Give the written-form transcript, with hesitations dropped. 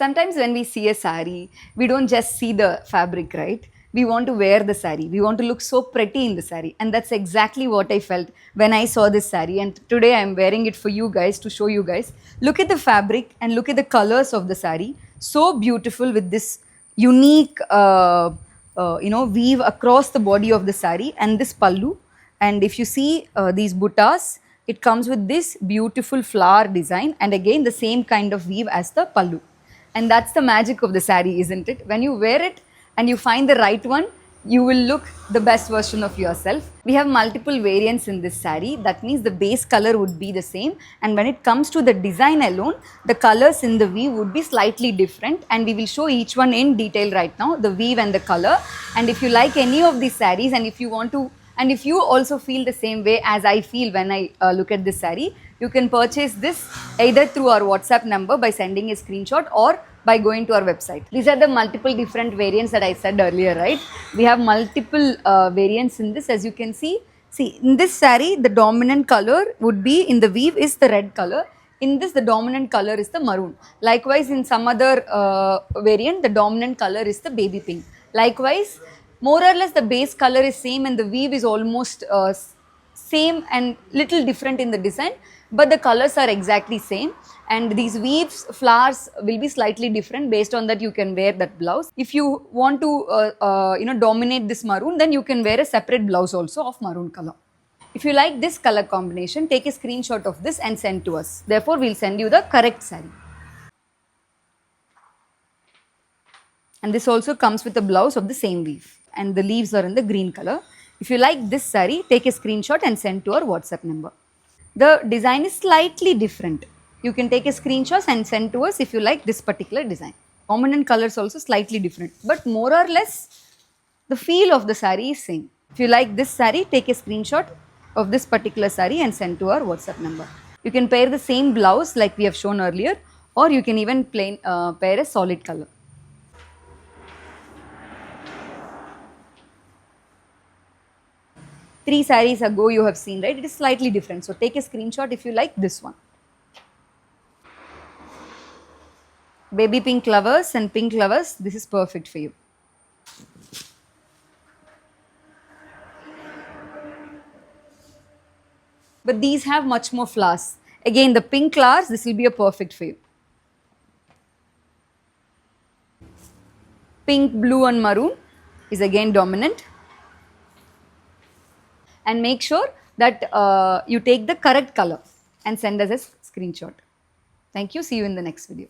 Sometimes when we see a sari, we don't just see the fabric, right? We want to wear the sari. We want to look so pretty in the sari. And that's exactly what I felt when I saw this sari. And today I'm wearing it for you guys to show you guys. Look at the fabric and look at the colors of the sari. So beautiful with this unique, weave across the body of the sari and this pallu. And if you see these buttas, it comes with this beautiful flower design and again the same kind of weave as the pallu. And that's the magic of the sari, isn't it? When you wear it and you find the right one, you will look the best version of yourself. We have multiple variants in this sari. That means the base color would be the same. And when it comes to the design alone, the colors in the weave would be slightly different. And we will show each one in detail right now, the weave and the color. And if you like any of these saris and if you want to, and if you also feel the same way as I feel when I look at this sari, you can purchase this either through our WhatsApp number by sending a screenshot or by going to our website. These are the multiple different variants that I said earlier, right? We have multiple variants in this, as you can see. See, in this sari, the dominant color would be in the weave is the red color. In this, the dominant color is the maroon. Likewise, in some other variant, the dominant color is the baby pink. Likewise, more or less the base color is same and the weave is almost same and little different in the design, but the colors are exactly same. And these weaves, flowers will be slightly different. Based on that, you can wear that blouse. If you want to, dominate this maroon, then you can wear a separate blouse also of maroon color. If you like this color combination, take a screenshot of this and send to us. Therefore, we'll send you the correct sari. And this also comes with a blouse of the same weave. And the leaves are in the green color. If you like this sari, take a screenshot and send to our WhatsApp number. The design is slightly different. You can take a screenshot and send to us if you like this particular design. Dominant colors also slightly different, but more or less the feel of the sari is same. If you like this sari, take a screenshot of this particular sari and send to our WhatsApp number. You can pair the same blouse like we have shown earlier, or you can even pair a solid color. Three saris ago you have seen, right? It is slightly different. So take a screenshot if you like this one. Baby pink lovers and pink lovers, this is perfect for you. But these have much more flowers. Again, the pink flowers, this will be a perfect for you. Pink, blue and maroon is again dominant. And make sure that you take the correct color and send us a screenshot. Thank you. See you in the next video.